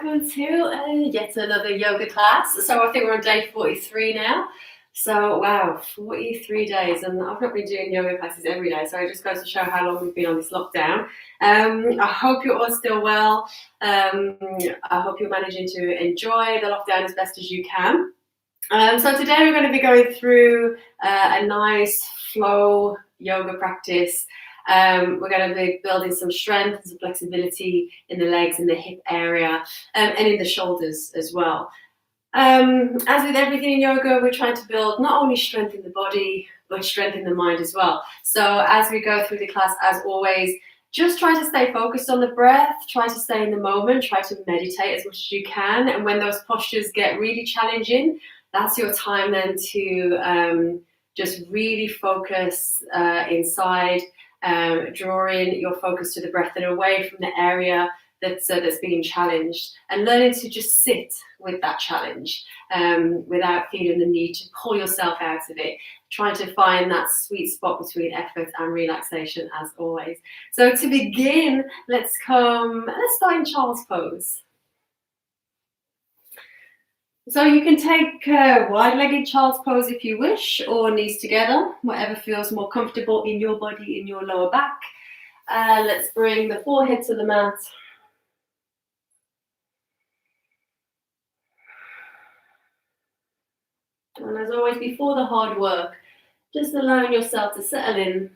welcome to yet another yoga class. So I think we're on day 43 now. So wow, 43 days, and I've not been doing yoga classes every day, so it just goes to show how long we've been on this lockdown. I hope you're all still well. I hope you're managing to enjoy the lockdown as best as you can. So today we're going to be going through a nice flow yoga practice. We're going to be building some strength and some flexibility in the legs and the hip area, and in the shoulders as well. As with everything in yoga, we're trying to build not only strength in the body, but strength in the mind as well. So as we go through the class, as always, just try to stay focused on the breath, try to stay in the moment, try to meditate as much as you can. And when those postures get really challenging, that's your time then to just really focus inside, drawing your focus to the breath and away from the area that's being challenged, and learning to just sit with that challenge without feeling the need to pull yourself out of it. Trying to find that sweet spot between effort and relaxation as always. So to begin, let's start in child's pose. So you can take wide-legged child's pose if you wish, or knees together, whatever feels more comfortable in your body, in your lower back. Let's bring the forehead to the mat. And as always, before the hard work, just allowing yourself to settle in.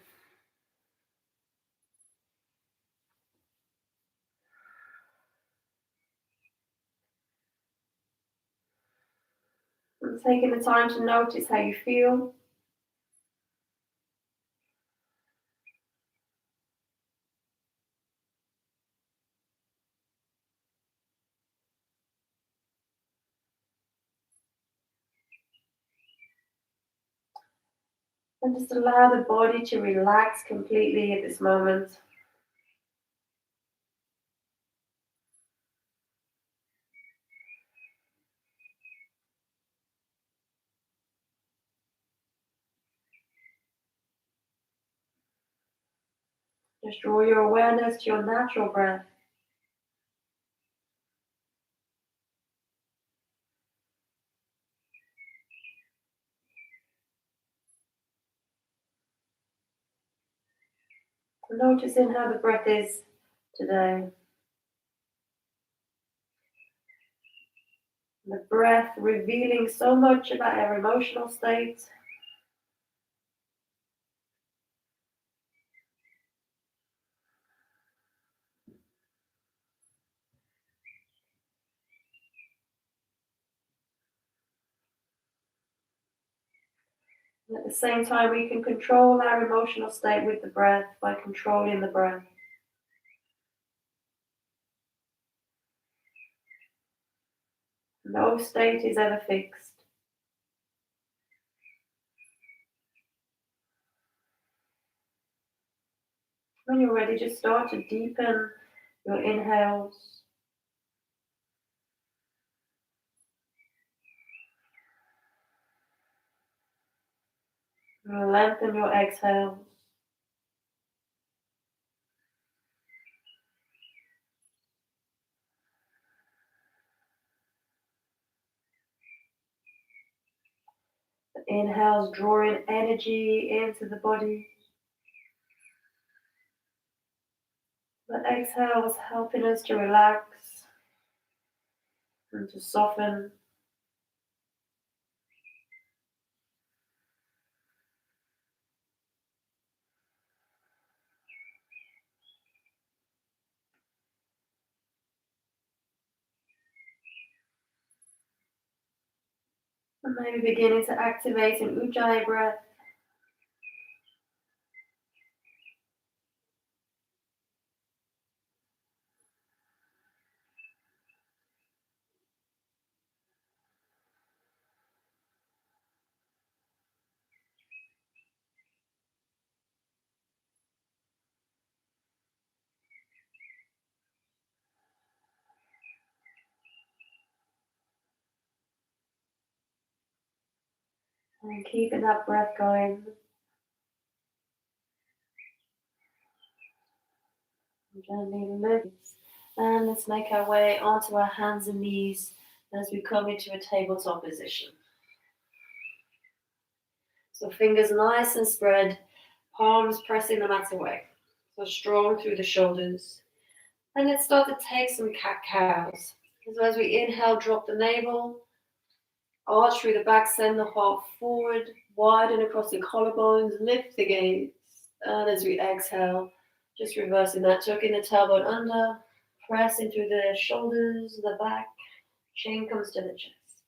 And taking the time to notice how you feel. And just allow the body to relax completely at this moment. Just draw your awareness to your natural breath. Noticing how the breath is today. The breath revealing so much about our emotional state. And at the same time, we can control our emotional state with the breath by controlling the breath. No state is ever fixed. When you're ready, just start to deepen your inhales. And lengthen your exhales. The inhales drawing energy into the body. The exhales helping us to relax and to soften. And maybe beginning to activate an Ujjayi breath. And keeping that breath going. Gently lift And let's make our way onto our hands and knees as we come into a tabletop position. So fingers nice and spread, palms pressing the mat away. So strong through the shoulders. And let's start to take some cat-cows. So as we inhale, drop the navel, arch through the back, send the heart forward, widen across the collarbones, lift the gaze. And as we exhale, just reversing that, tucking the tailbone under, pressing through the shoulders, the back, chin comes to the chest.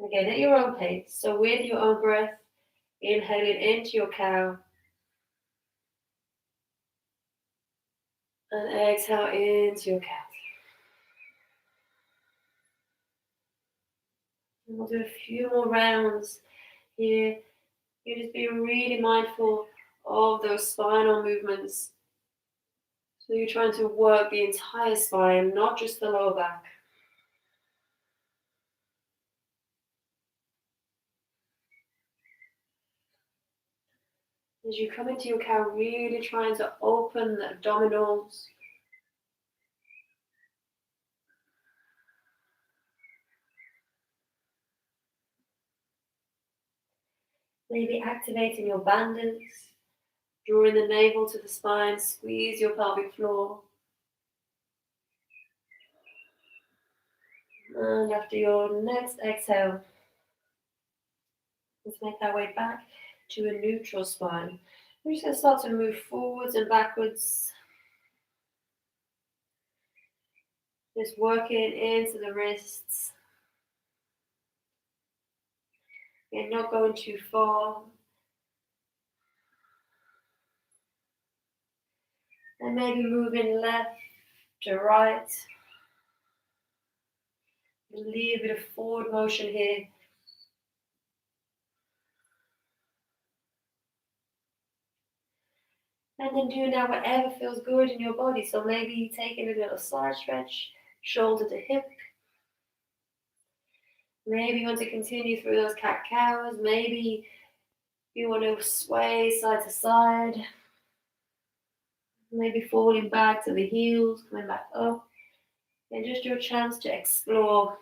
Again, at your own pace. So with your own breath, inhaling into your cow. And exhale into your cat. And we'll do a few more rounds here. You just be really mindful of those spinal movements. So you're trying to work the entire spine, not just the lower back. As you come into your cow, really trying to open the abdominals. Maybe activating your bandhas, drawing the navel to the spine, squeeze your pelvic floor. And after your next exhale, let's make our way back to a neutral spine. We're just going to start to move forwards and backwards. Just working into the wrists. You're not going too far. And maybe moving left to right. Leave a bit of forward motion here. And then do now whatever feels good in your body. So maybe taking a little side stretch, shoulder to hip. Maybe you want to continue through those cat-cows. Maybe you want to sway side to side. Maybe falling back to the heels, coming back up. And just your chance to explore.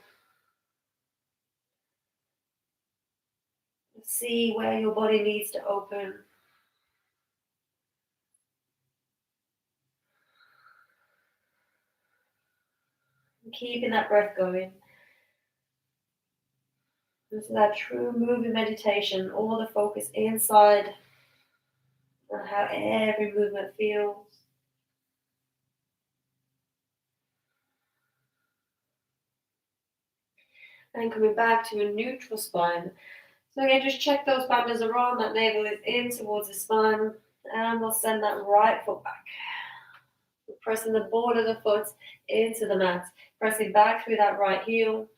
See where your body needs to open. And keeping that breath going. This is that true moving meditation, all the focus inside on how every movement feels. And coming back to a neutral spine. So again, just check those bandhas are on, that navel is in towards the spine, and we'll send that right foot back. We're pressing the ball of the foot into the mat, pressing back through that right heel.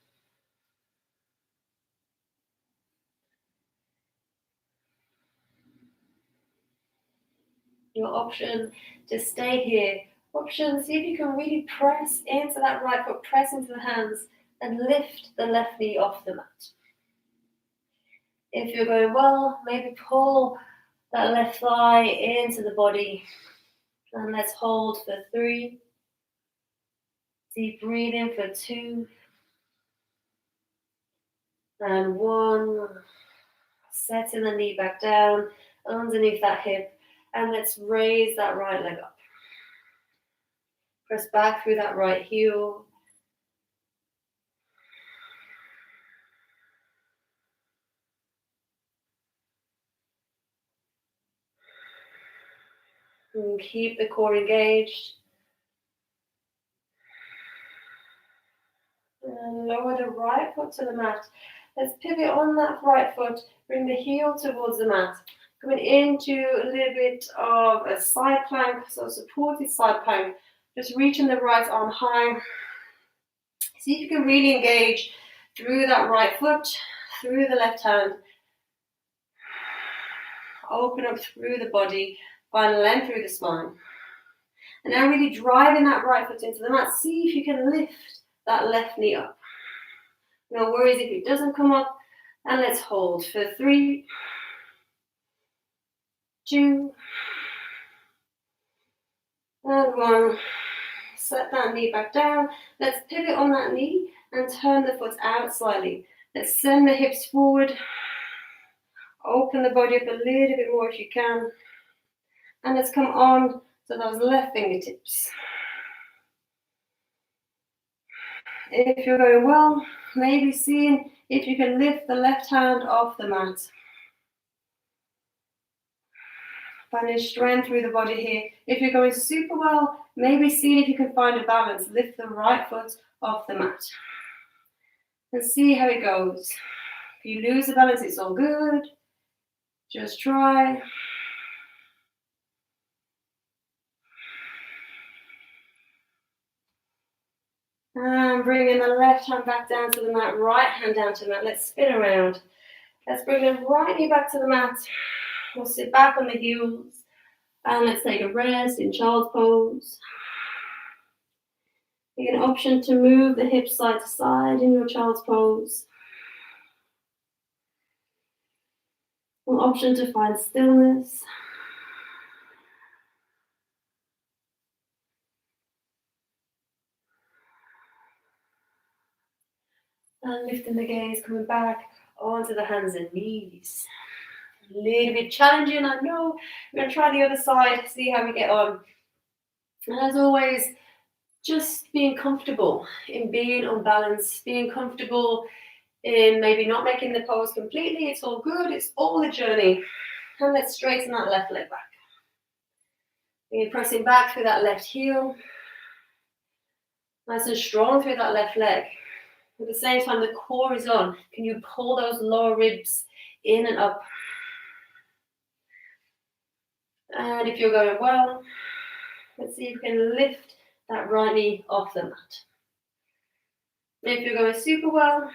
Your option to stay here. Option, see if you can really press into that right foot, press into the hands, and lift the left knee off the mat. If you're going well, maybe pull that left thigh into the body. And let's hold for 3. Deep breathing for 2. And 1. Setting the knee back down underneath that hip. And let's raise that right leg up. Press back through that right heel. And keep the core engaged. And lower the right foot to the mat. Let's pivot on that right foot. Bring the heel towards the mat. Coming into a little bit of a side plank, so supported side plank. Just reaching the right arm high. See if you can really engage through that right foot, through the left hand. Open up through the body, find length through the spine. And now really driving that right foot into the mat. See if you can lift that left knee up. No worries if it doesn't come up. And let's hold for 3, 2, and 1. Set that knee back down. Let's pivot on that knee and turn the foot out slightly. Let's send the hips forward. Open the body up a little bit more if you can. And let's come on to those left fingertips. If you're going well, maybe seeing if you can lift the left hand off the mat. Finding strength through the body here. If you're going super well, maybe seeing if you can find a balance. Lift the right foot off the mat. And see how it goes. If you lose the balance, it's all good. Just try. And bringing the left hand back down to the mat, right hand down to the mat. Let's spin around. Let's bring the right knee back to the mat. We'll sit back on the heels. And let's take a rest in child's pose. You get an option to move the hips side to side in your child's pose. An option to find stillness. And lifting the gaze, coming back onto the hands and knees. A little bit challenging, I know. We're going to try the other side, see how we get on. And as always, just being comfortable in being unbalanced, being comfortable in maybe not making the pose completely. It's all good, it's all a journey. And let's straighten that left leg back. You're pressing back through that left heel. Nice and strong through that left leg. At the same time, the core is on. Can you pull those lower ribs in and up? And if you're going well, let's see if you can lift that right knee off the mat. If you're going super well,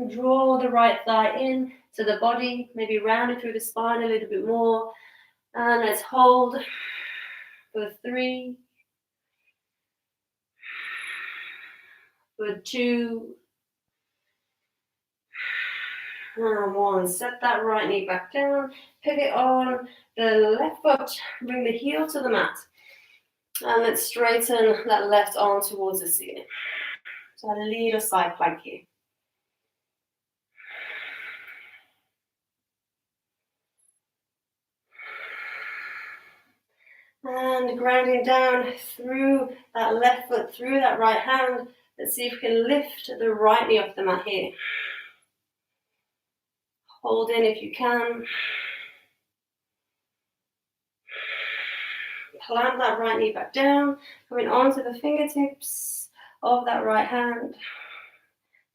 draw the right thigh in to the body, maybe round it through the spine a little bit more. And let's hold for 3, for 2, and 1. Set that right knee back down, pivot on the left foot, bring the heel to the mat. And let's straighten that left arm towards the ceiling. So a little side plank here. And grounding down through that left foot, through that right hand. Let's see if we can lift the right knee off the mat here. Hold in if you can. Plant that right knee back down, coming onto the fingertips of that right hand.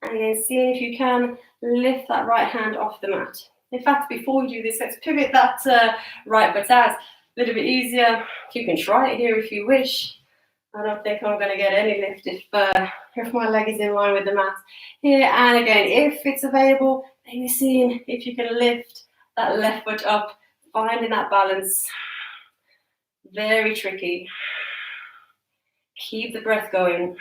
And again, seeing if you can lift that right hand off the mat. In fact, before we do this, let's pivot that right butt out. A little bit easier. You can try it here if you wish. I don't think I'm going to get any lift if my leg is in line with the mat. Here, and again, if it's available, maybe seeing if you can lift that left foot up, finding that balance. Very tricky. Keep the breath going.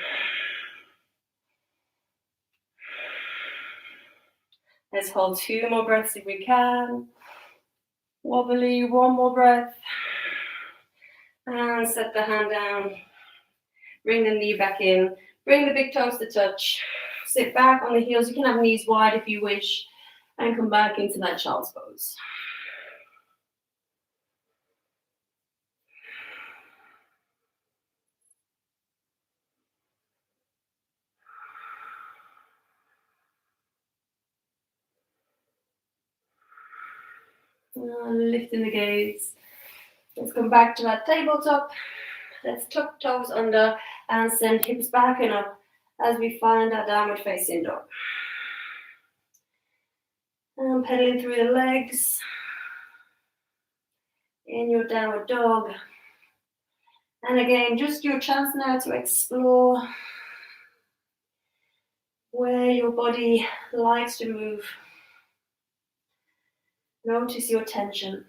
Let's hold 2 more breaths if we can. Wobbly, 1 more breath. And set the hand down. Bring the knee back in. Bring the big toes to touch. Sit back on the heels. You can have knees wide if you wish. And come back into that child's pose. Lifting the gaze. Let's come back to that tabletop. Let's tuck toes under and send hips back and up as we find our downward facing dog. And pedaling through the legs in your downward dog. And again, just your chance now to explore where your body likes to move. Notice your tension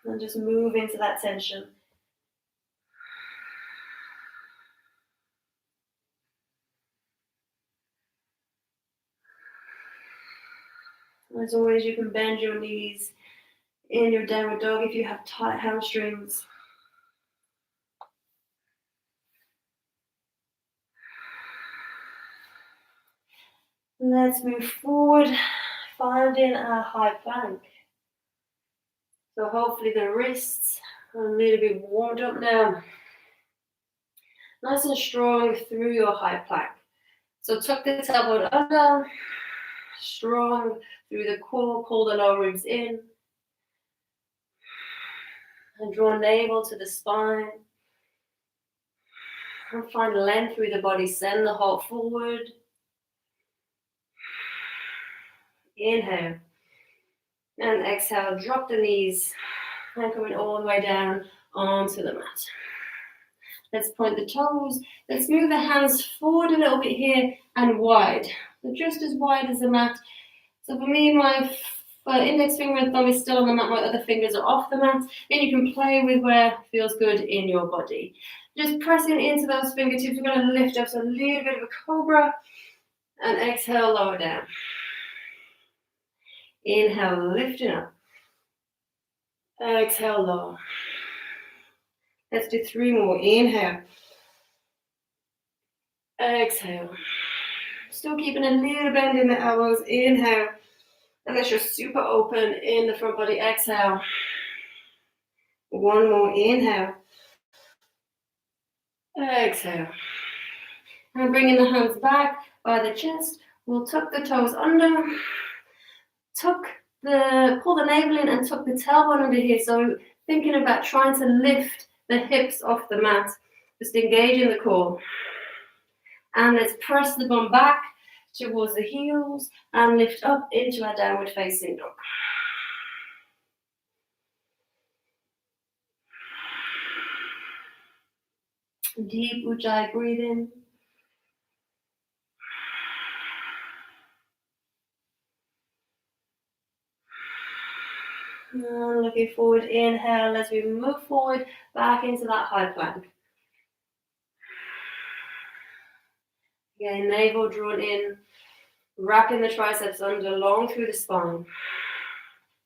and just move into that tension. As always, you can bend your knees in your downward dog if you have tight hamstrings. Let's move forward, finding our high plank. So hopefully the wrists are a little bit warmed up now. Nice and strong through your high plank. So tuck the tailbone under, strong through the core, pull the lower ribs in, and draw navel to the spine. And find length through the body, send the heart forward. Inhale. And exhale, drop the knees, and coming all the way down onto the mat. Let's point the toes. Let's move the hands forward a little bit here and wide. So just as wide as the mat. So for me, my index finger and thumb is still on the mat, my other fingers are off the mat. Then you can play with where feels good in your body. Just pressing into those fingertips, we're going to lift up, so a little bit of a cobra, and exhale, lower down. Inhale, lifting up. Exhale, lower. Let's do 3 more. Inhale. Exhale. Still keeping a little bend in the elbows. Inhale. Unless you're super open in the front body. Exhale. 1 more. Inhale. Exhale. And bringing the hands back by the chest. We'll tuck the toes under. Pull the navel in and tuck the tailbone under here. So thinking about trying to lift the hips off the mat. Just engaging the core. And let's press the bum back towards the heels and lift up into our downward facing dog. Deep Ujjayi breathing. And looking forward, inhale as we move forward back into that high plank. Again, navel drawn in, wrapping the triceps under, long through the spine,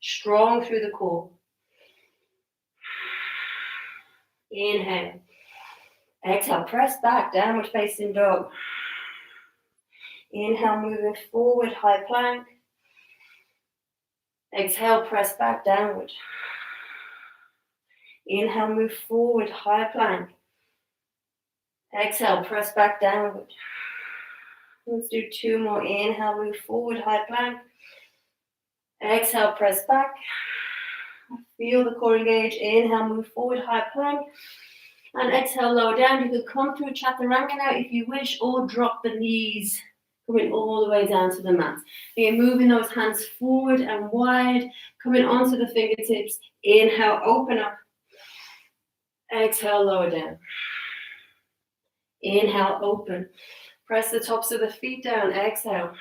strong through the core. Inhale. Exhale, press back, downward facing dog. Inhale, moving forward, high plank. Exhale, press back, downward. Inhale, move forward, high plank. Exhale, press back, downward. Let's do 2 more. Inhale, move forward, high plank. Exhale, press back. Feel the core engage. Inhale, move forward, high plank. And exhale, lower down. You could come through chaturanga now if you wish, or drop the knees, coming all the way down to the mat. Again, moving those hands forward and wide, coming onto the fingertips. Inhale, open up. Exhale, lower down. Inhale, open. Press the tops of the feet down. Exhale.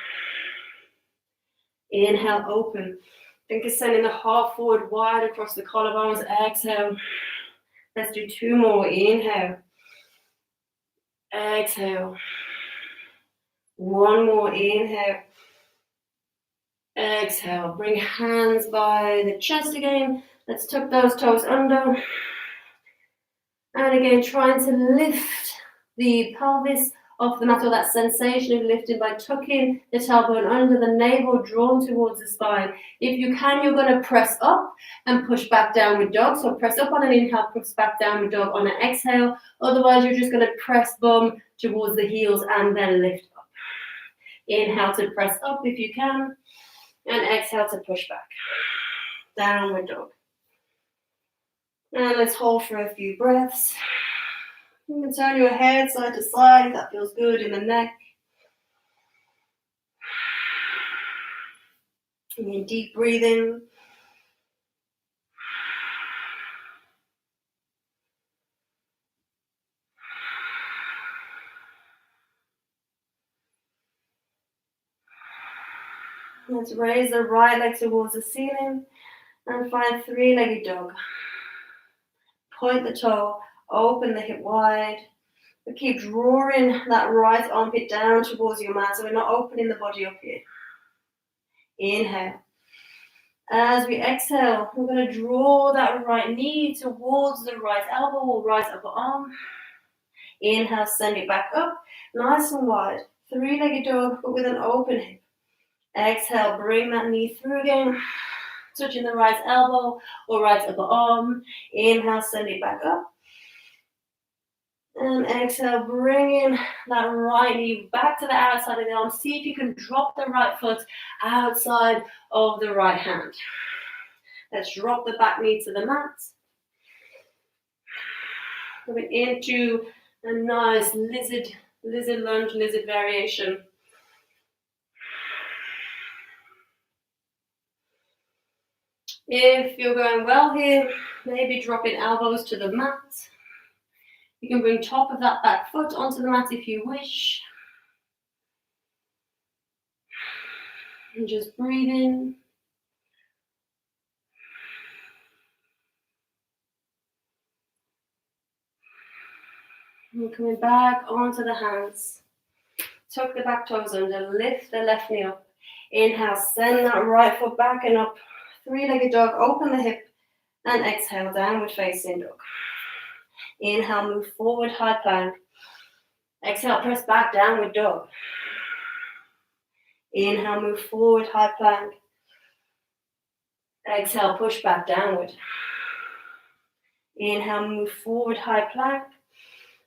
Inhale, open. Think of sending the heart forward wide across the collarbones. Exhale. Let's do 2 more. Inhale. Exhale. 1 more. Inhale. Exhale. Bring hands by the chest again. Let's tuck those toes under. And again, trying to lift the pelvis off the mat, or that sensation of lifting by tucking the tailbone under, the navel drawn towards the spine. If you can, you're going to press up and push back downward dog. So press up on an inhale, push back downward dog on an exhale. Otherwise, you're just going to press bum towards the heels and then lift up. Inhale to press up if you can, and exhale to push back. Downward dog. And let's hold for a few breaths. You can turn your head side to side if that feels good in the neck. And deep breathing. Let's raise the right leg towards the ceiling and find 3-legged dog. Point the toe, open the hip wide. But keep drawing that right armpit down towards your mat, so we're not opening the body up here. Inhale. As we exhale, we're going to draw that right knee towards the right elbow or right upper arm. Inhale, send it back up, nice and wide. 3-legged dog, but with an open hip. Exhale, bring that knee through again. Touching the right elbow or right upper arm. Inhale, send it back up. And exhale, bringing that right knee back to the outside of the arm. See if you can drop the right foot outside of the right hand. Let's drop the back knee to the mat. Coming into a nice lizard lunge, lizard variation. If you're going well here, maybe dropping elbows to the mat. You can bring top of that back foot onto the mat if you wish. And just breathe in. And coming back onto the hands. Tuck the back toes under, lift the left knee up. Inhale, send that right foot back and up. Three-legged dog, open the hip. And exhale, downward facing dog. Inhale, move forward, high plank. Exhale, press back, downward dog. Inhale, move forward, high plank. Exhale, push back, downward. Inhale, move forward, high plank.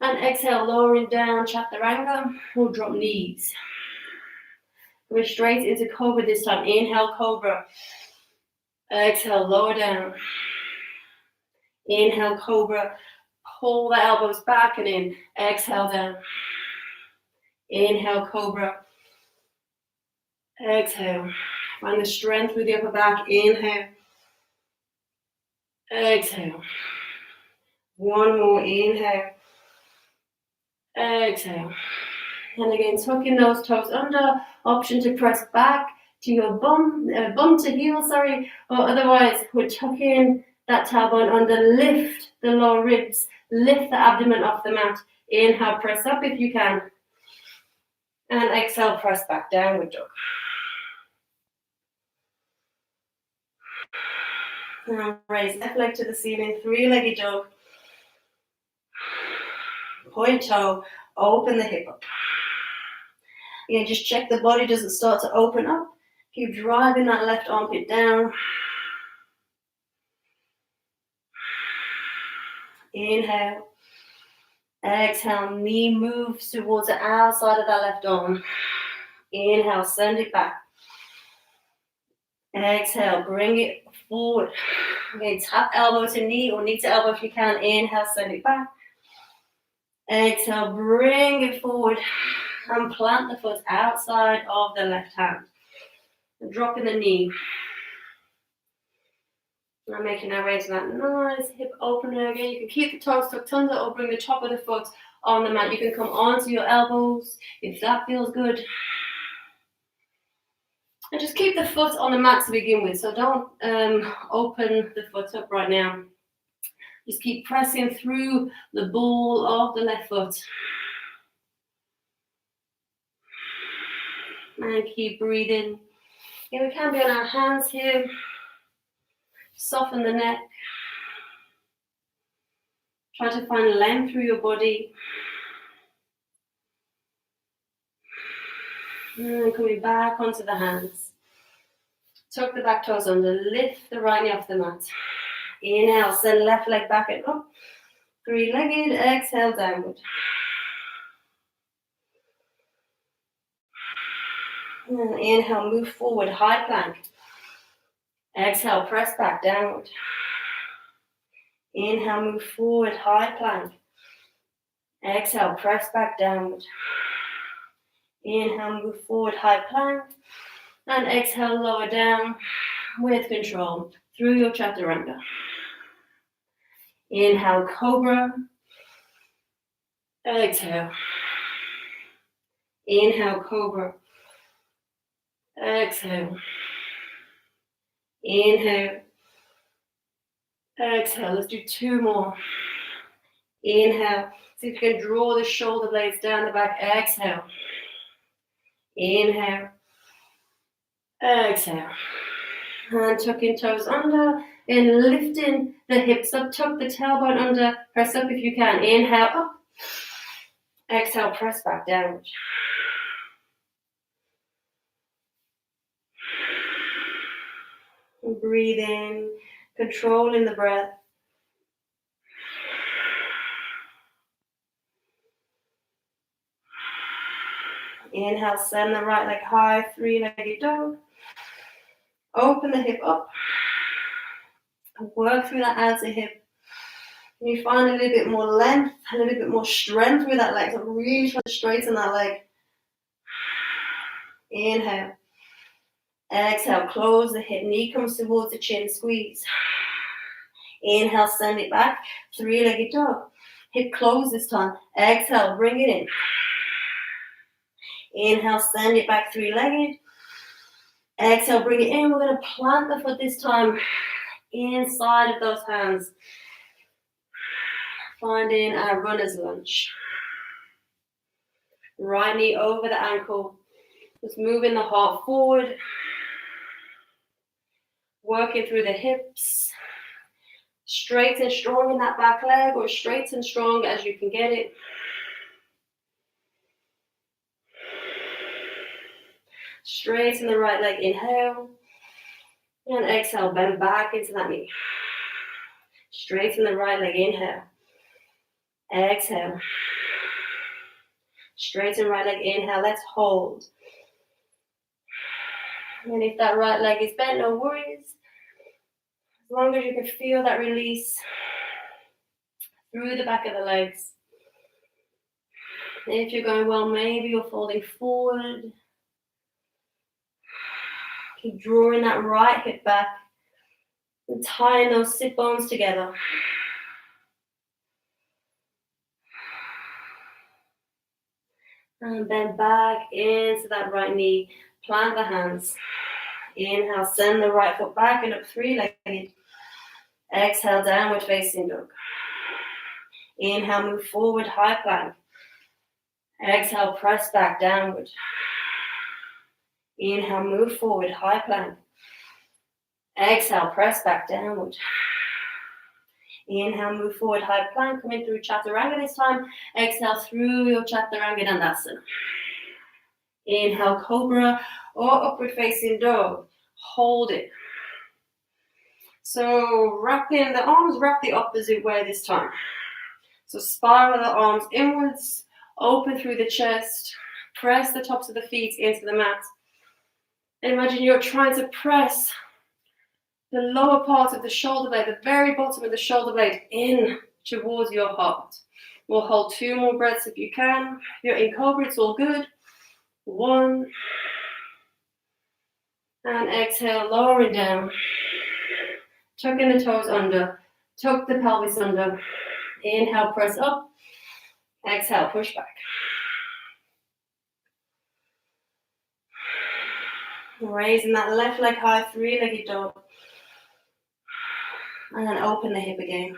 And exhale, lowering down, chaturanga, or drop knees. We're straight into cobra this time. Inhale, cobra. Exhale, lower down. Inhale, cobra. Pull the elbows back and in. Exhale, down. Inhale, cobra. Exhale. Find the strength with the upper back. Inhale. Exhale. One more. Inhale. Exhale. And again, tucking those toes under. Option to press back to your bum to heel, sorry. Or otherwise, we're tucking that tailbone under. Lift the lower ribs. Lift the abdomen off the mat. Inhale, press up if you can. And exhale, press back, downward dog. Now raise left leg to the ceiling, three-legged dog. Point toe, open the hip up. Again, just check the body doesn't start to open up. Keep driving that left armpit down. Inhale. Exhale, knee moves towards the outside of that left arm. Inhale, send it back. Exhale, bring it forward. Okay, tap elbow to knee or knee to elbow if you can. Inhale, send it back. Exhale, bring it forward and plant the foot outside of the left hand. And dropping the knee. Now making our way to that nice hip opener again. You can keep the toes tucked under or bring the top of the foot on the mat. You can come onto your elbows if that feels good. And just keep the foot on the mat to begin with. So don't open the foot up right now. Just keep pressing through the ball of the left foot. And keep breathing. Yeah, we can be on our hands here. Soften the neck. Try to find length through your body. And coming back onto the hands. Tuck the back toes under. Lift the right knee off the mat. Inhale, send left leg back and up. Three-legged, exhale, downward. And inhale, move forward, high plank. Exhale, press back, downward. Inhale, move forward, high plank. Exhale, press back, downward. Inhale, move forward, high plank. And exhale, lower down with control through your chaturanga. Inhale, cobra. Exhale. Inhale, cobra. Exhale. Inhale. Exhale. Let's do two more. Inhale. See if you can draw the shoulder blades down the back. Exhale. Inhale. Exhale. And tucking toes under and lifting the hips up. Tuck the tailbone under. Press up if you can. Inhale up. Exhale, press back downward. And breathe in, controlling the breath. Inhale, send the right leg high, three-legged dog. Open the hip up. Work through that outer hip. And you find a little bit more length, a little bit more strength with that leg. So really try to straighten that leg. Inhale. Exhale, close the hip. Knee comes towards the chin, squeeze. Inhale, send it back. Three-legged dog. Hip close this time. Exhale, bring it in. Inhale, send it back, three-legged. Exhale, bring it in. We're going to plant the foot this time inside of those hands. Finding our runner's lunge. Right knee over the ankle. Just moving the heart forward. Working through the hips. Straight and strong in that back leg, or straight and strong as you can get it. Straighten the right leg, inhale. And exhale, bend back into that knee. Straighten the right leg, inhale. Exhale. Straighten right leg, inhale, let's hold. And if that right leg is bent, no worries. As long as you can feel that release through the back of the legs. If you're going well, maybe you're folding forward. Keep drawing that right hip back and tying those sit bones together. And then back into that right knee. Plant the hands. Inhale, send the right foot back and up, three-legged. Exhale, downward facing dog. Inhale, move forward, high plank. Exhale, press back, downward. Inhale, move forward, high plank. Exhale, press back, downward. Inhale, move forward, high plank. Coming through chaturanga this time. Exhale through your chaturanga dandasana. Inhale, cobra or upward facing dog. Hold it. So wrapping the arms, wrap the opposite way this time. So spiral the arms inwards, open through the chest, press the tops of the feet into the mat. And imagine you're trying to press the lower part of the shoulder blade, the very bottom of the shoulder blade, in towards your heart. We'll hold 2 more breaths if you can. If you're in cobra, it's all good. 1. And exhale, lowering down. Tucking the toes under. Tuck the pelvis under. Inhale, press up. Exhale, push back. Raising that left leg high, three-legged dog. And then open the hip again.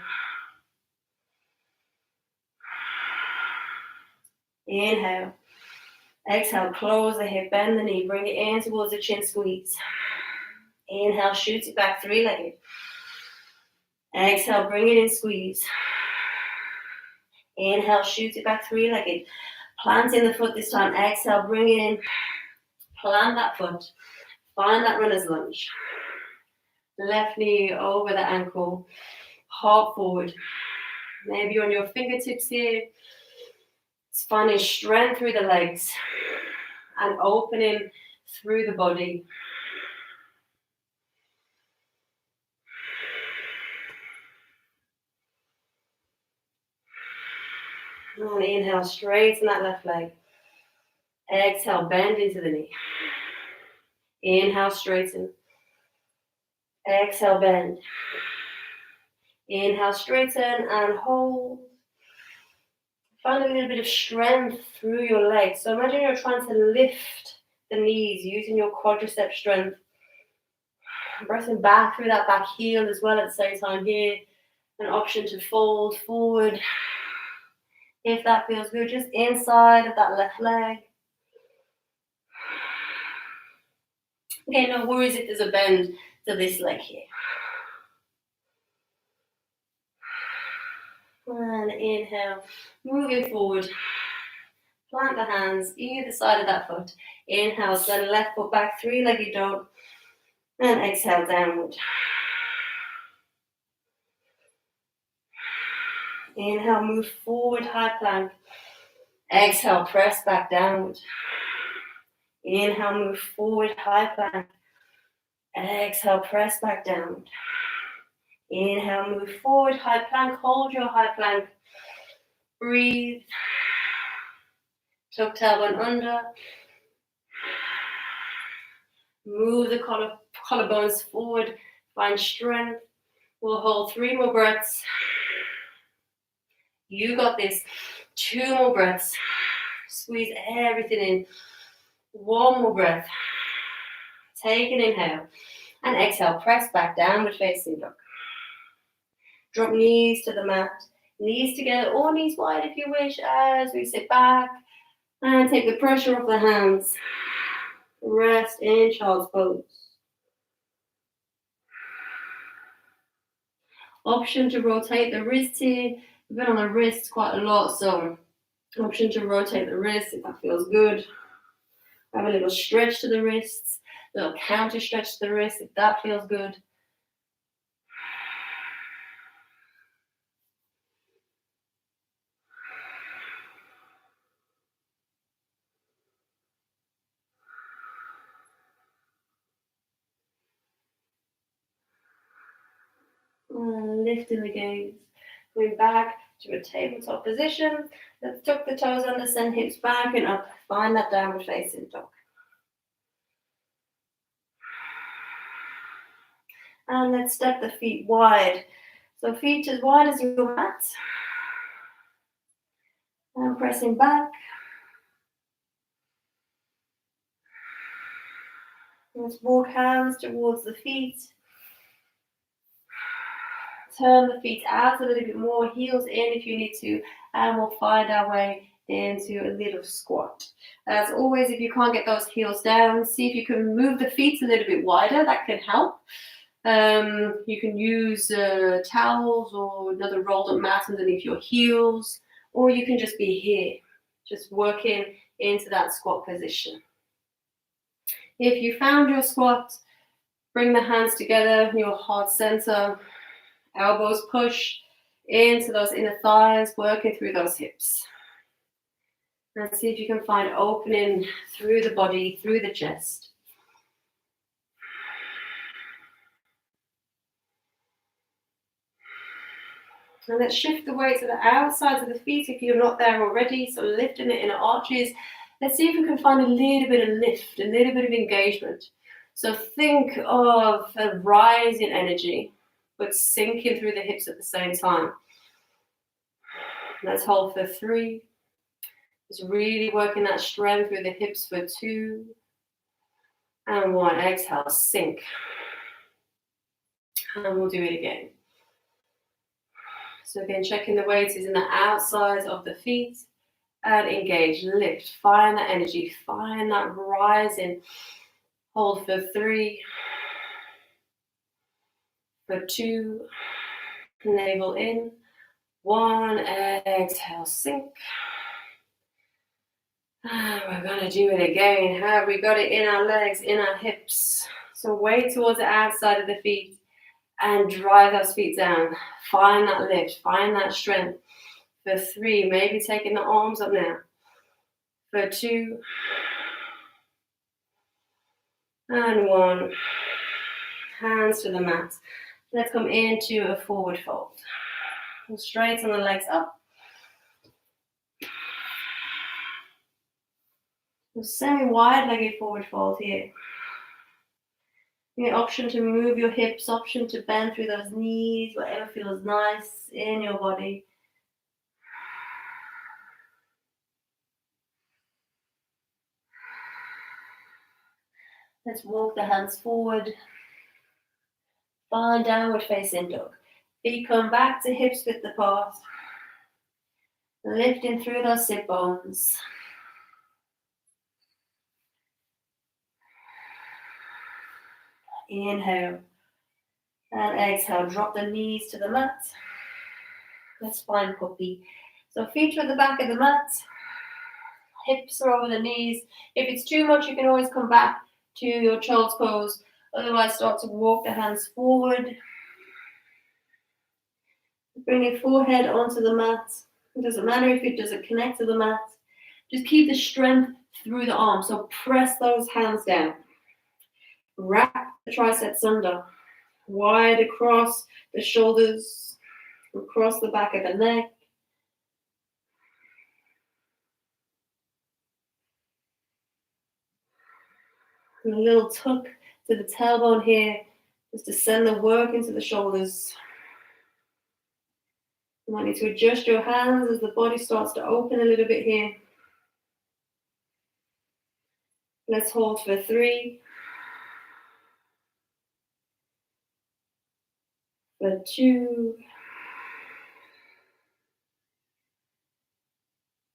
Inhale. Exhale, close the hip, bend the knee, bring it in towards the chin, squeeze. Inhale, shoot it back, three-legged. Exhale, bring it in, squeeze. Inhale, shoot it back, three-legged. Planting the foot this time. Exhale, bring it in. Plant that foot. Find that runner's lunge. Left knee over the ankle. Heart forward. Maybe on your fingertips here. It's finding strength through the legs and opening through the body. And inhale, straighten that left leg. Exhale, bend into the knee. Inhale, straighten. Exhale, bend. Inhale, straighten and hold. Find a little bit of strength through your legs. So imagine you're trying to lift the knees using your quadricep strength. Pressing back through that back heel as well at the same time here. An option to fold forward. If that feels good, just inside of that left leg. Okay, no worries if there's a bend to this leg here. And inhale, moving forward. Plant the hands either side of that foot. Inhale, send left foot back, three-legged dog. And exhale, downward. Inhale, move forward, high plank. Exhale, press back, downward. Inhale, move forward, high plank. Exhale, press back, downward. Inhale, move forward, high plank. Hold your high plank. Breathe. Tuck tailbone under. Move the collarbones forward. Find strength. We'll hold 3 more breaths. You got this. 2 more breaths. Squeeze everything in. 1 more breath. Take an inhale. And exhale. Press back, downward facing dog. Drop knees to the mat. Knees together or knees wide if you wish as we sit back. And take the pressure off the hands. Rest in child's pose. Option to rotate the wrists here. We've been on the wrists quite a lot, so option to rotate the wrists if that feels good. Have a little stretch to the wrists, a little counter stretch to the wrists if that feels good. Lifting the gaze, going back to a tabletop position. Let's tuck the toes under, send hips back and up. Find that downward facing dog. And let's step the feet wide. So feet as wide as your mat. And pressing back. Let's walk hands towards the feet. Turn the feet out a little bit more, heels in if you need to, and we'll find our way into a little squat. As always, if you can't get those heels down, see if you can move the feet a little bit wider. That can help. You can use towels or another rolled up mat underneath your heels, or you can just be here, just working into that squat position. If you found your squat, bring the hands together in your heart center. Elbows push into those inner thighs, working through those hips. And see if you can find opening through the body, through the chest. And let's shift the weight to the outsides of the feet if you're not there already. So lifting the inner arches. Let's see if we can find a little bit of lift, a little bit of engagement. So think of a rise in energy, but sinking through the hips at the same time. Let's hold for 3. Just really working that strength through the hips for 2. And 1. Exhale, sink. And we'll do it again. So again, checking the weight is in the outsides of the feet. And engage, lift, find that energy, find that rising. Hold for 3. For 2, navel in. 1, exhale, sink. And we're going to do it again. How have we got it in our legs, in our hips? So weight towards the outside of the feet and drive those feet down. Find that lift, find that strength. For 3, maybe taking the arms up now. For 2, and 1. Hands to the mat. Let's come into a forward fold. We'll straighten the legs up. A semi-wide-legged forward fold here. Your option to move your hips, option to bend through those knees, whatever feels nice in your body. Let's walk the hands forward. Find downward facing dog. Feet come back to hips width apart. Lifting through those sit bones. Inhale. And exhale. Drop the knees to the mat. Let's find puppy. So feet are at the back of the mat. Hips are over the knees. If it's too much, you can always come back to your child's pose Otherwise, start to walk the hands forward. Bring your forehead onto the mat. It doesn't matter if it doesn't connect to the mat. Just keep the strength through the arms. So press those hands down. Wrap the triceps under. Wide across the shoulders, across the back of the neck. And a little tuck to the tailbone here, just to send the work into the shoulders. You might need to adjust your hands as the body starts to open a little bit here. Let's hold for 3, for 2,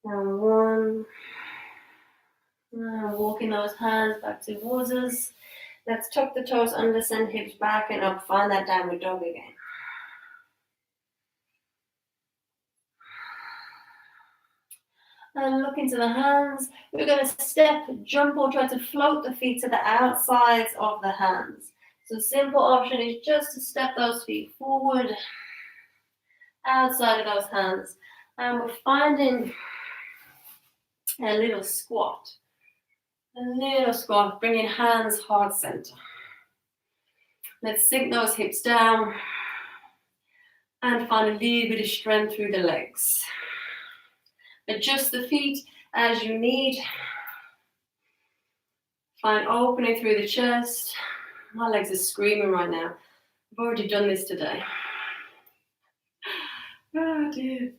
and 1. Now walking those hands back towards us. Let's tuck the toes under, send hips back and up. Find that downward dog again. And look into the hands. We're going to step, jump, or try to float the feet to the outsides of the hands. So the simple option is just to step those feet forward, outside of those hands. And we're finding a little squat. Bringing hands heart center. Let's sink those hips down and find a little bit of strength through the legs. Adjust the feet as you need. Find opening through the chest. My legs are screaming right now. I've already done this today. Oh dear.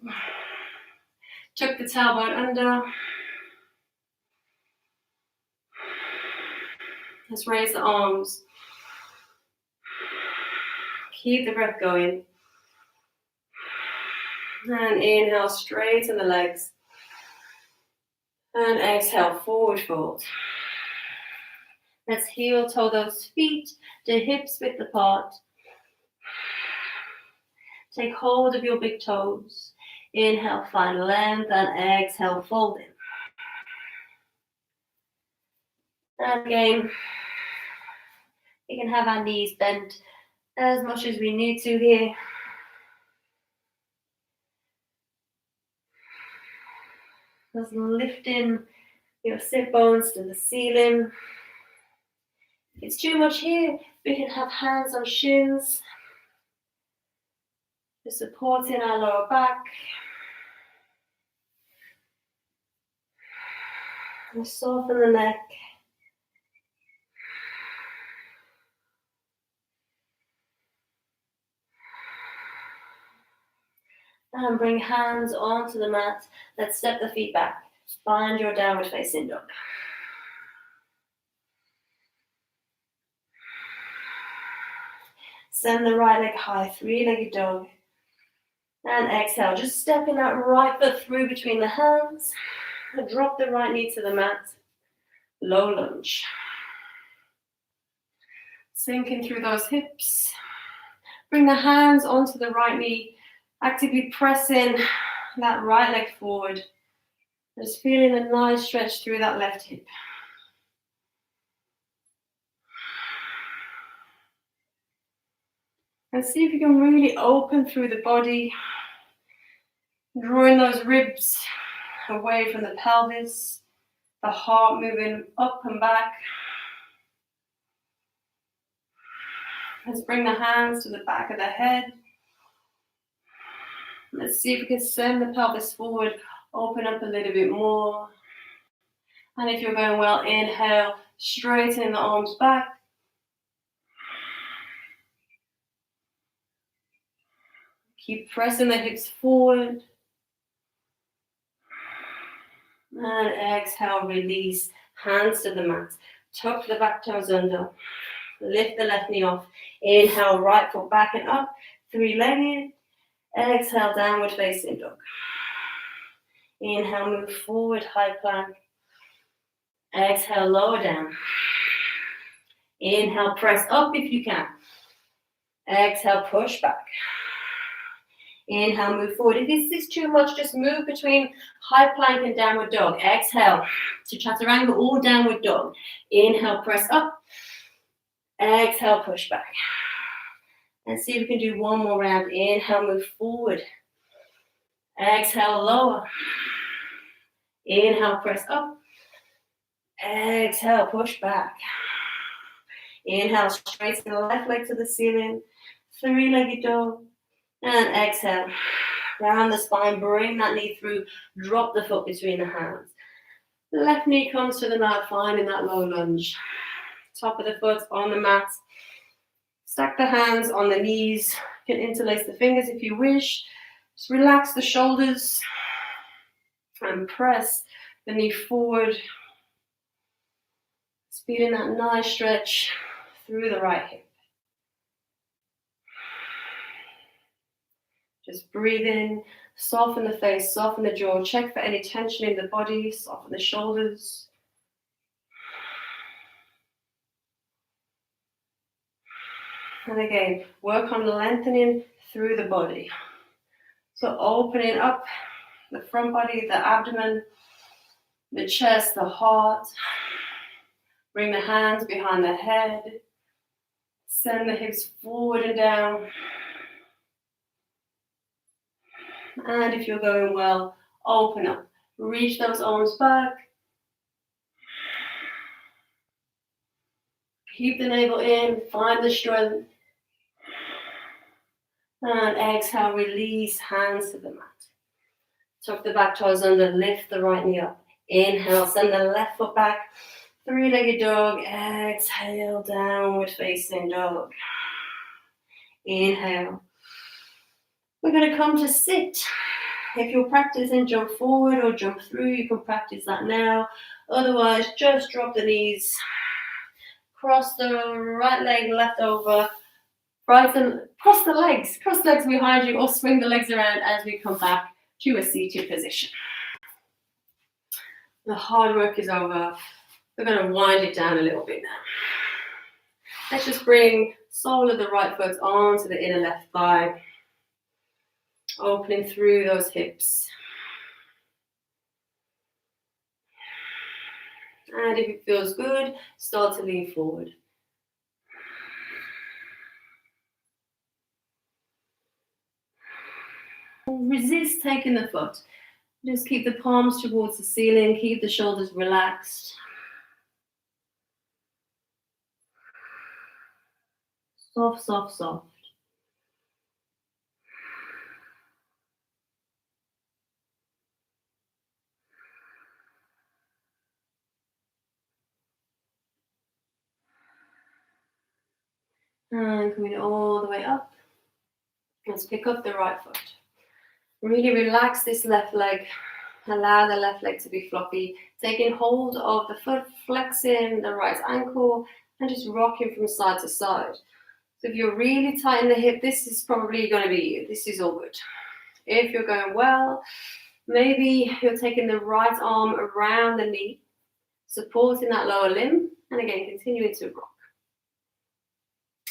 Tuck the tailbone under. Let's raise the arms. Keep the breath going. And inhale, straighten the legs. And exhale, forward fold. Let's heel toe those feet, the hips width apart. Take hold of your big toes. Inhale, find length, and exhale, fold in. And again, we can have our knees bent as much as we need to here. Just lifting your sit bones to the ceiling. If it's too much here, we can have hands on shins. Just supporting our lower back. And soften the neck. And bring hands onto the mat. Let's step the feet back. Find your downward facing dog. Send the right leg high, 3-legged dog. And exhale, just stepping that right foot through between the hands. And drop the right knee to the mat. Low lunge. Sinking through those hips. Bring the hands onto the right knee. Actively pressing that right leg forward. Just feeling a nice stretch through that left hip. And see if you can really open through the body. Drawing those ribs away from the pelvis. The heart moving up and back. Let's bring the hands to the back of the head. Let's see if we can send the pelvis forward, open up a little bit more. And if you're going well, inhale, straighten the arms back. Keep pressing the hips forward. And exhale, release, hands to the mat. Tuck the back toes under. Lift the left knee off. Inhale, right foot back and up, 3-legged. Exhale, downward facing dog. Inhale, move forward, high plank. Exhale, lower down. Inhale, press up if you can. Exhale, push back. Inhale, move forward. If this is too much, just move between high plank and downward dog. Exhale to chaturanga or downward dog. Inhale, press up. Exhale, push back. And see if we can do one more round. Inhale, move forward. Exhale, lower. Inhale, press up. Exhale, push back. Inhale, straighten the left leg to the ceiling. Three-legged dog. And exhale. Round the spine, bring that knee through. Drop the foot between the hands. The left knee comes to the mat, finding that low lunge. Top of the foot on the mat. Stack the hands on the knees. You can interlace the fingers if you wish. Just relax the shoulders and press the knee forward. Feeling that nice stretch through the right hip. Just breathe in, soften the face, soften the jaw, check for any tension in the body, soften the shoulders. And again, work on lengthening through the body. So opening up the front body, the abdomen, the chest, the heart. Bring the hands behind the head. Send the hips forward and down. And if you're going well, open up. Reach those arms back. Keep the navel in, find the strength. And exhale, release, hands to the mat. Tuck the back toes under, lift the right knee up. Inhale, send the left foot back. Three-legged dog. Exhale, downward facing dog. Inhale. We're going to come to sit. If you're practicing jump forward or jump through, you can practice that now. Otherwise, just drop the knees. Cross the right leg left over. Right and cross the legs. Cross the legs behind you or swing the legs around as we come back to a seated position. The hard work is over. We're going to wind it down a little bit now. Let's just bring sole of the right foot onto the inner left thigh. Opening through those hips. And if it feels good, start to lean forward. Resist taking the foot. Just keep the palms towards the ceiling, keep the shoulders relaxed. Soft, soft, soft. And coming all the way up. Let's pick up the right foot. Really relax this left leg. Allow the left leg to be floppy. Taking hold of the foot, flexing the right ankle, and just rocking from side to side. So if you're really tight in the hip, this is probably going to be you. This is all good. If you're going well, maybe you're taking the right arm around the knee, supporting that lower limb, and again, continuing to rock.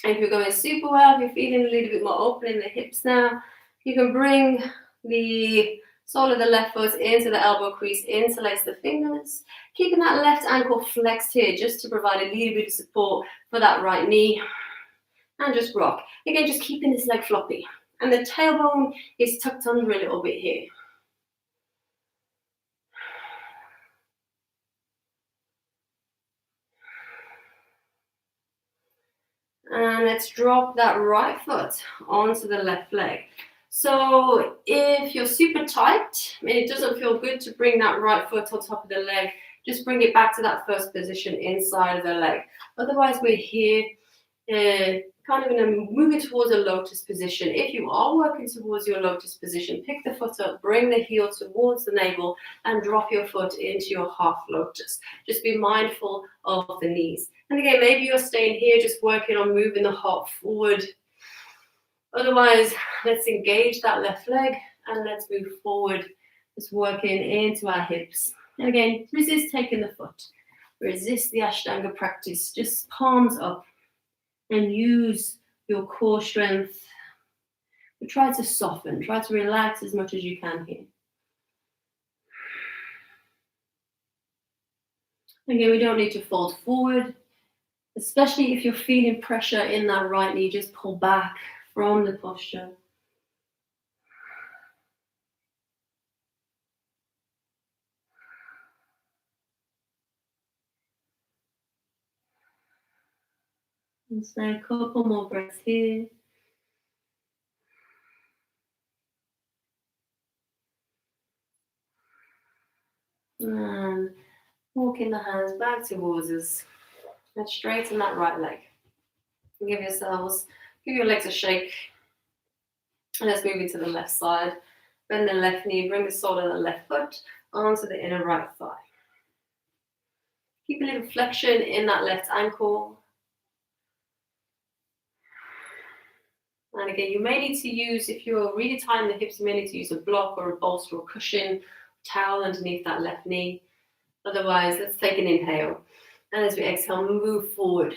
And if you're going super well, if you're feeling a little bit more open in the hips now, you can bring the sole of the left foot into the elbow crease, interlace the fingers, keeping that left ankle flexed here just to provide a little bit of support for that right knee. And just rock. Again, just keeping this leg floppy. And the tailbone is tucked under a little bit here. And let's drop that right foot onto the left leg. So if you're super tight and it doesn't feel good to bring that right foot on top of the leg, just bring it back to that first position inside of the leg. Otherwise, we're here kind of moving towards a lotus position. If you are working towards your lotus position, pick the foot up, bring the heel towards the navel, and drop your foot into your half lotus. Just be mindful of the knees. And again, maybe you're staying here just working on moving the heart forward. Otherwise, let's engage that left leg and let's move forward, just working into our hips. And again, resist taking the foot. Resist the Ashtanga practice. Just palms up and use your core strength. But try to soften, try to relax as much as you can here. Again, we don't need to fold forward. Especially if you're feeling pressure in that right knee, just pull back from the posture. And stay a couple more breaths here. And walking the hands back towards us. And straighten that right leg. And give your legs a shake. And let's move into the left side. Bend the left knee, bring the sole of the left foot onto the inner right thigh. Keep a little flexion in that left ankle. And again, you may need to use, if you're really tight in the hips, you may need to use a block or a bolster or cushion, towel underneath that left knee. Otherwise, let's take an inhale. And as we exhale, move forward.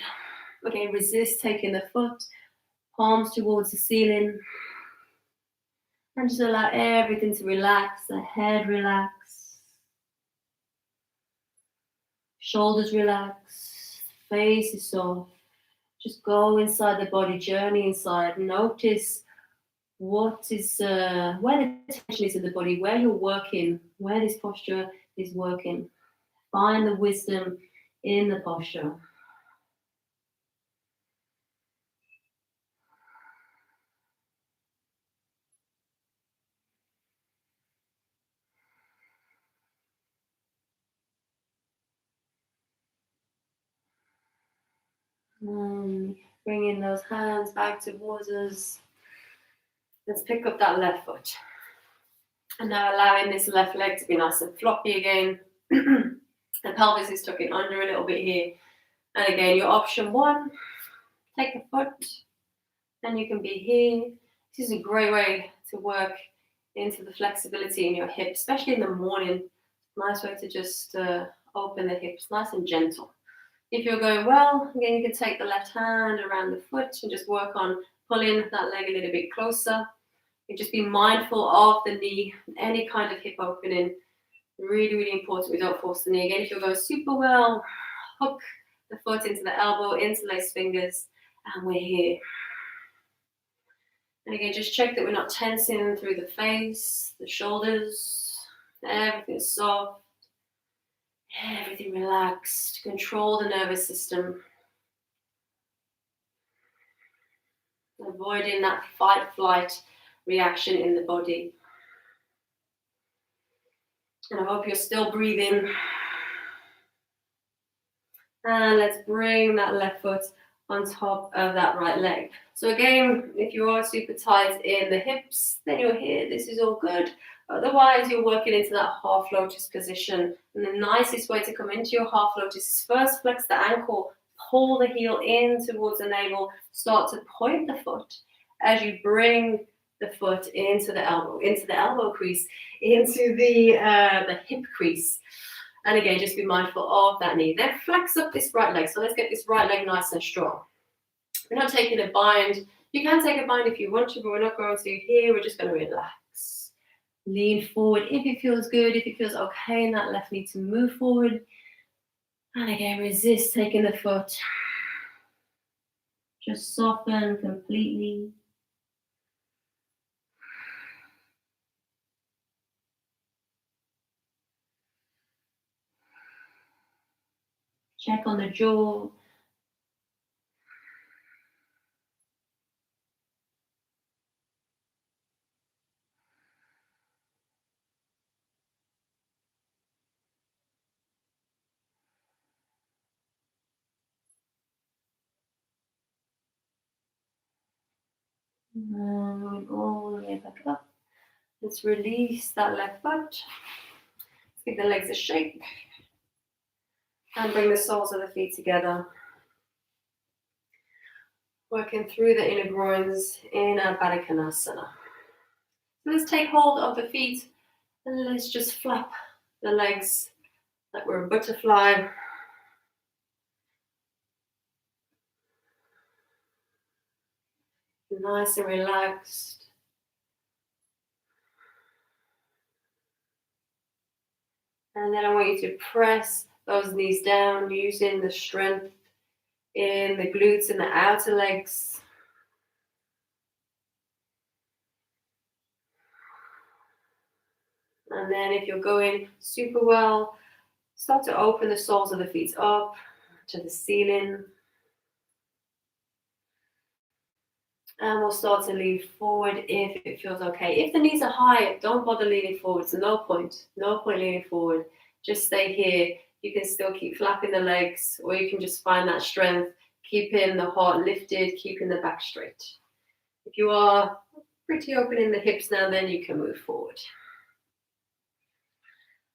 Okay, resist taking the foot, palms towards the ceiling. And just allow everything to relax, the head relax, shoulders relax, face is soft. Just go inside the body, journey inside. Notice what is, where the tension is in the body, where you're working, where this posture is working. Find the wisdom in the posture. Bringing those hands back towards us. Let's pick up that left foot. And now allowing this left leg to be nice and floppy again. The pelvis is tucking under a little bit here. And again, your option one, take the foot. Then you can be here. This is a great way to work into the flexibility in your hips, especially in the morning. Nice way to just open the hips, nice and gentle. If you're going well, again, you can take the left hand around the foot and just work on pulling that leg a little bit closer. You just be mindful of the knee, any kind of hip opening. Really, really important we don't force the knee. Again, if you're going super well, hook the foot into the elbow, interlace fingers, and we're here. And again, just check that we're not tensing through the face, the shoulders, everything's soft. Everything relaxed. Control the nervous system. Avoiding that fight-flight reaction in the body. And I hope you're still breathing. And let's bring that left foot on top of that right leg. So again, if you are super tight in the hips, then you're here. This is all good. Otherwise, you're working into that half lotus position. And the nicest way to come into your half lotus is first flex the ankle, pull the heel in towards the navel, start to point the foot as you bring the foot into the elbow crease, into the hip crease. And again, just be mindful of that knee. Then flex up this right leg. So let's get this right leg nice and strong. We're not taking a bind. You can take a bind if you want to, but we're not going to here. We're just going to relax. Lean forward if it feels good, if it feels okay in that left knee to move forward. And again, resist taking the foot. Just soften completely. Check on the jaw. And all the way back up. Let's release that left foot. Let's give the legs a shake. And bring the soles of the feet together. Working through the inner groins in a Baddha Konasana. So let's take hold of the feet and let's just flap the legs like we're a butterfly. Nice and relaxed. And then I want you to press those knees down using the strength in the glutes and the outer legs. And then if you're going super well, start to open the soles of the feet up to the ceiling. And we'll start to lean forward if it feels okay. If the knees are high, don't bother leaning forward. It's no point. No point leaning forward. Just stay here. You can still keep flapping the legs, or you can just find that strength, keeping the heart lifted, keeping the back straight. If you are pretty open in the hips now, then you can move forward.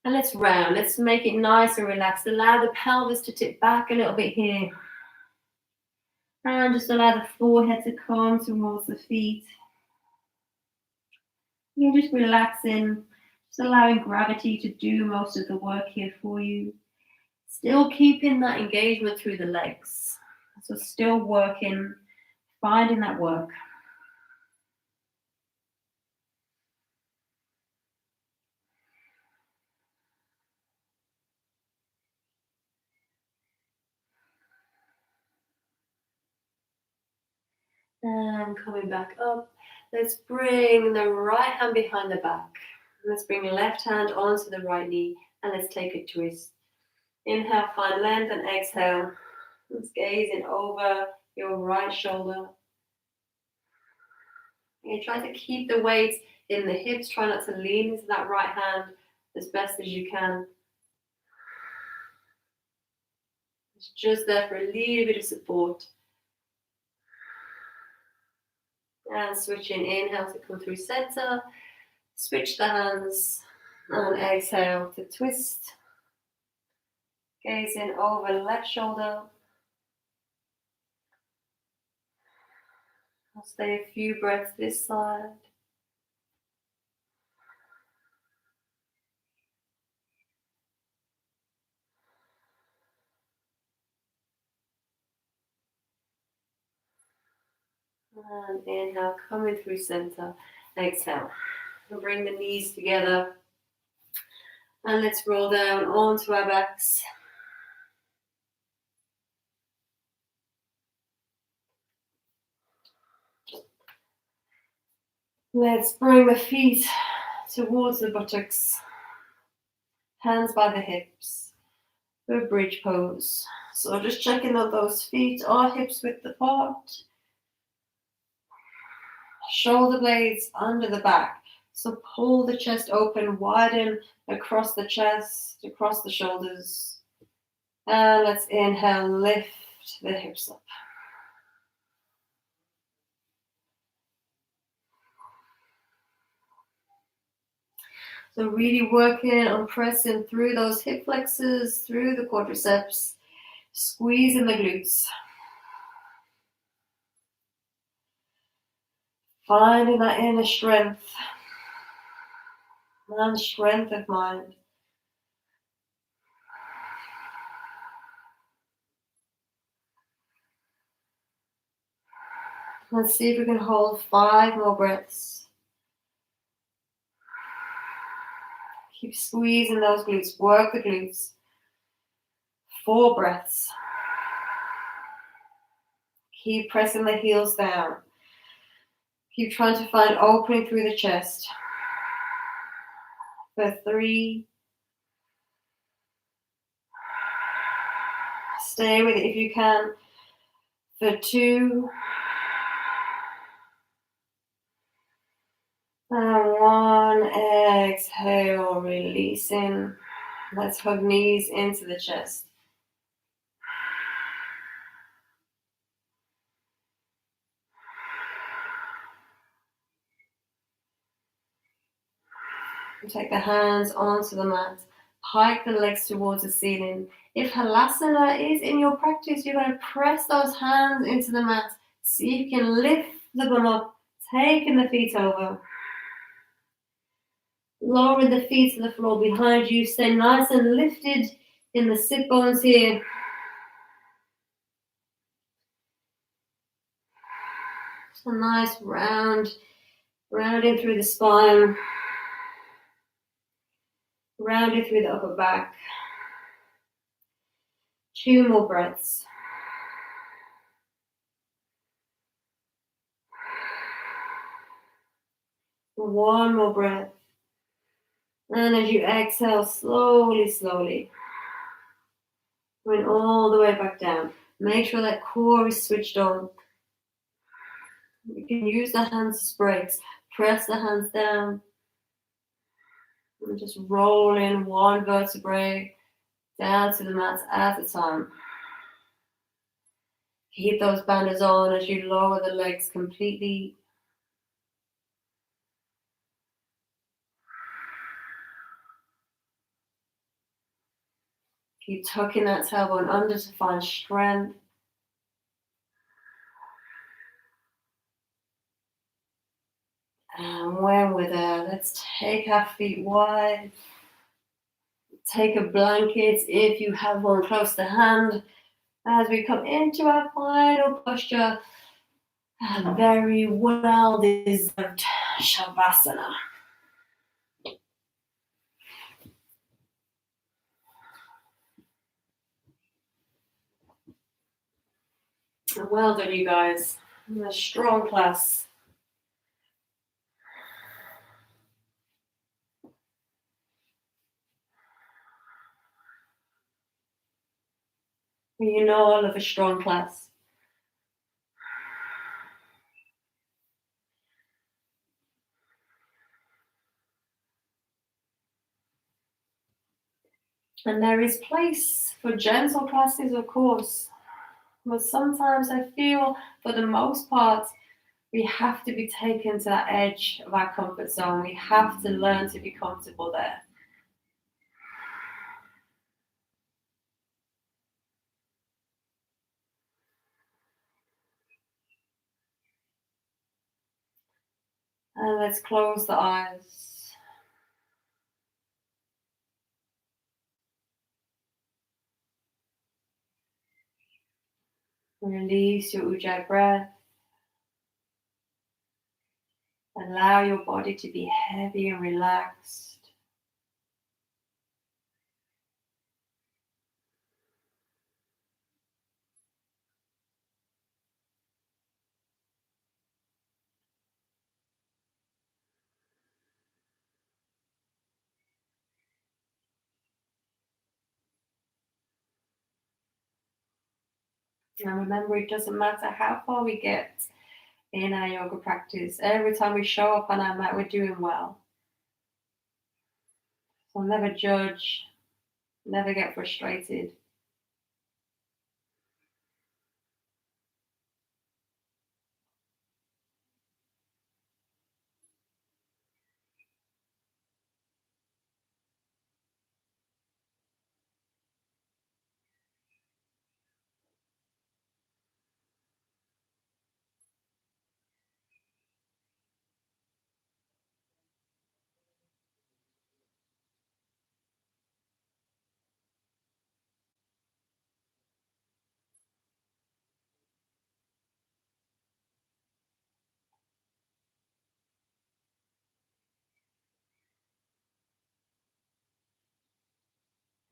And let's round. Let's make it nice and relaxed. Allow the pelvis to tip back a little bit here. And just allow the forehead to come towards the feet. You're just relaxing, just allowing gravity to do most of the work here for you. Still keeping that engagement through the legs. So still working, finding that work. And coming back up, let's bring the right hand behind the back. Let's bring the left hand onto the right knee and let's take a twist. Inhale, find length, and exhale. Let's gazing over your right shoulder. And try to keep the weight in the hips. Try not to lean into that right hand as best as you can. It's just there for a little bit of support. And switching, inhale to come through center. Switch the hands and exhale to twist. Gazing over left shoulder. I'll stay a few breaths this side. And inhale, coming through center. Exhale. And bring the knees together. And let's roll down onto our backs. Let's bring the feet towards the buttocks. Hands by the hips. For a bridge pose. So just checking that those feet are hips width apart. Shoulder blades under the back. So pull the chest open, widen across the chest, across the shoulders. And let's inhale, lift the hips up. So really working on pressing through those hip flexors, through the quadriceps, squeezing the glutes. Finding that inner strength and strength of mind. Let's see if we can hold 5 more breaths. Keep squeezing those glutes, work the glutes. 4 breaths. Keep pressing the heels down. Keep trying to find opening through the chest. For 3. Stay with it if you can. For 2. And 1. Exhale, releasing. Let's hug knees into the chest. Take the hands onto the mat. Hike the legs towards the ceiling. If Halasana is in your practice, you're going to press those hands into the mat. See if you can lift the bum up, taking the feet over. Lowering the feet to the floor behind you. Stay nice and lifted in the sit bones here. So nice rounding through the spine. Rounding through the upper back. 2 more breaths. One more breath. And as you exhale, slowly, slowly, going all the way back down. Make sure that core is switched on. You can use the hands as brakes. Press the hands down. And just roll in one vertebrae down to the mat at a time. Keep those bandages on as you lower the legs completely. Keep tucking that tailbone under to find strength. And when we're there, let's take our feet wide. Take a blanket if you have one close to hand. As we come into our final posture, a very well deserved Shavasana. Well done, you guys. A strong class. You know I love a strong class. And there is place for gentle classes, of course. But sometimes I feel, for the most part, we have to be taken to that edge of our comfort zone. We have to learn to be comfortable there. And let's close the eyes. Release your Ujjayi breath. Allow your body to be heavy and relaxed. And remember, it doesn't matter how far we get in our yoga practice. Every time we show up on our mat, we're doing well. So never judge, never get frustrated.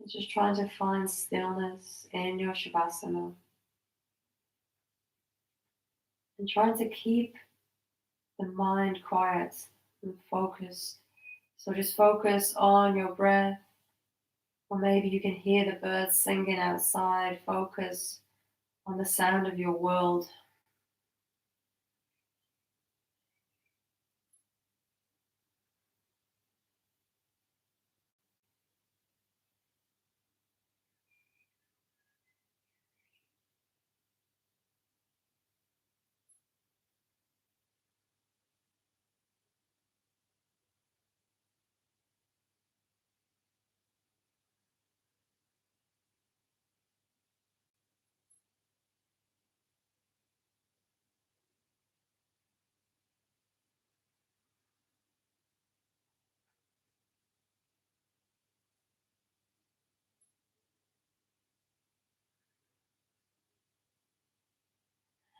Just trying to find stillness in your Shavasana. And trying to keep the mind quiet and focused. So just focus on your breath. Or maybe you can hear the birds singing outside. Focus on the sound of your world.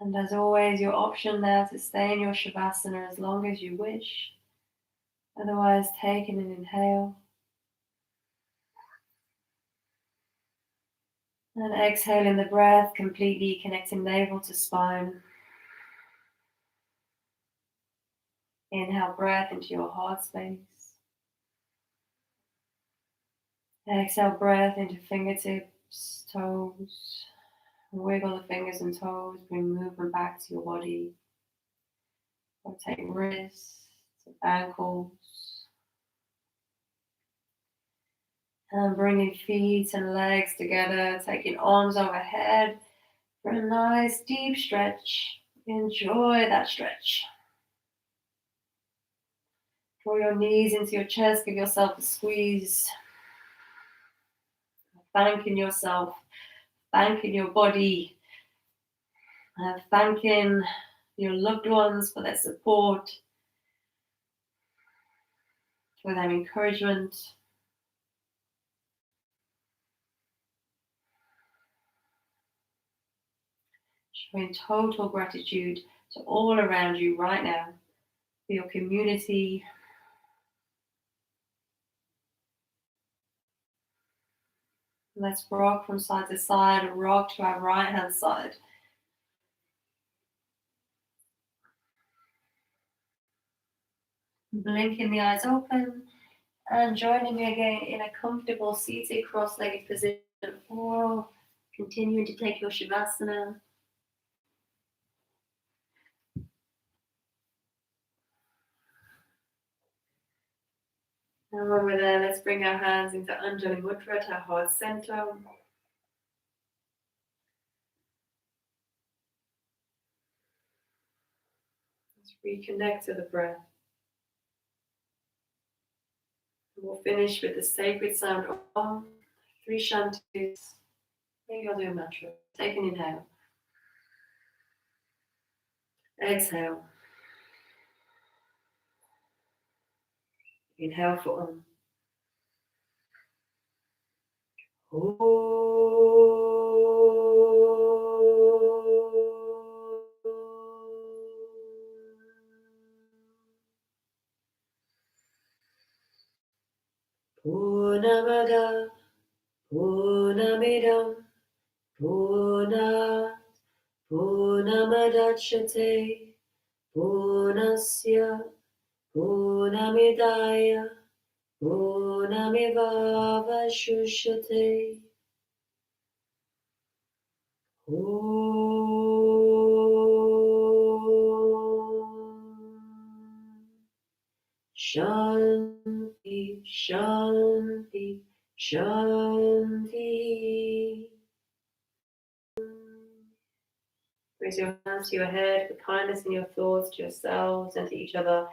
And as always, your option there to stay in your Shavasana as long as you wish. Otherwise, take an inhale. And exhaling the breath, completely connecting navel to spine. Inhale, breath into your heart space. Exhale, breath into fingertips, toes. Wiggle the fingers and toes, bring movement back to your body. Rotate wrists, ankles. And bringing feet and legs together, taking arms overhead for a nice deep stretch. Enjoy that stretch. Draw your knees into your chest, give yourself a squeeze. Thanking yourself, thanking your body, thanking your loved ones for their support, for their encouragement. Showing total gratitude to all around you right now, for your community. Let's rock from side to side, rock to our right hand side. Blinking the eyes open and joining me again in a comfortable seated cross-legged position, or continuing to take your Shavasana. And when we're there, let's bring our hands into Anjali Mudra at our heart center. Let's reconnect to the breath. We'll finish with the sacred sound of Om, 3 Shantis. Maybe I'll do a mantra. Take an inhale. Exhale. Inhale for Om. Purnamada, Purnamidam, Purnat, Purnamadachyate, Purnasya, Purnamidaya, Purnamivavashushate. Shanti, Shanti, Shanti. Raise your hands to your head for kindness in your thoughts to yourselves and to each other,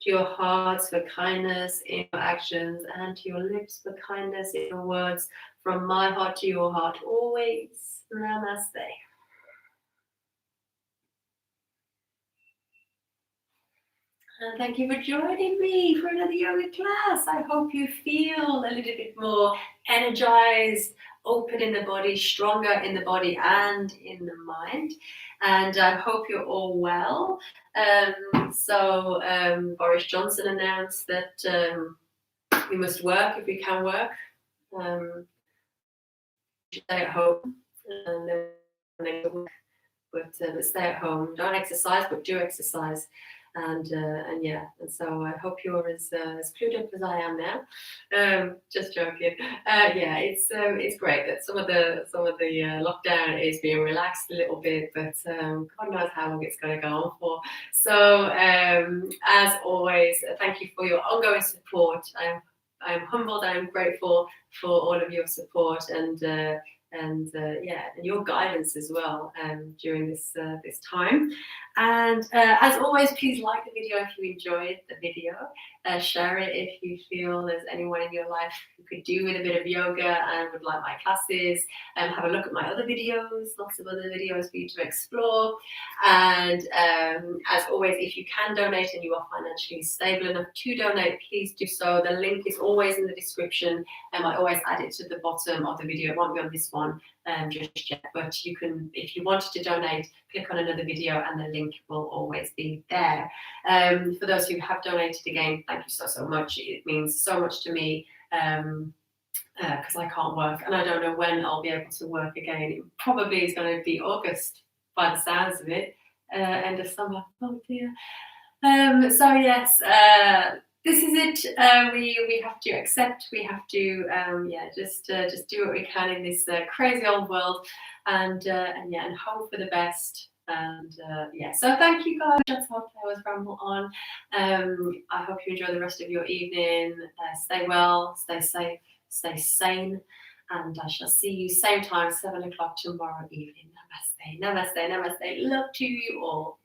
to your hearts for kindness in your actions, and to your lips for kindness in your words. From my heart to your heart, always. Namaste. And thank you for joining me for another yoga class. I hope you feel a little bit more energized, open in the body, stronger in the body and in the mind. And I hope you're all well. Boris Johnson announced that we must work if we can work. We should stay at home and then work, but stay at home. Don't exercise, but do exercise. And so I hope you're as clued up as I am now. Just joking. It's great that some of the lockdown is being relaxed a little bit, but God knows how long it's going to go on for. So as always, thank you for your ongoing support. I'm humbled. I'm grateful for all of your support and your guidance as well during this time. And as always, please like the video if you enjoyed the video. Share it if you feel there's anyone in your life who could do with a bit of yoga and would like my classes. Have a look at my other videos, lots of other videos for you to explore. And as always, if you can donate and you are financially stable enough to donate, please do so. The link is always in the description, and I always add it to the bottom of the video. It won't be on this one just yet, but you can, if you wanted to donate, click on another video and the link will always be there. For those who have donated, again, thank you so much. It means so much to me because I can't work and I don't know when I'll be able to work again. It probably is going to be August by the sounds of it, end of summer. Oh dear. So yes, this is it. We have to accept. We have to just do what we can in this crazy old world, and hope for the best. And so thank you guys. That's all I was ramble on. I hope you enjoy the rest of your evening. Stay well, stay safe, stay sane, and I shall see you same time, 7 o'clock tomorrow evening. Namaste, namaste, namaste. Love to you all.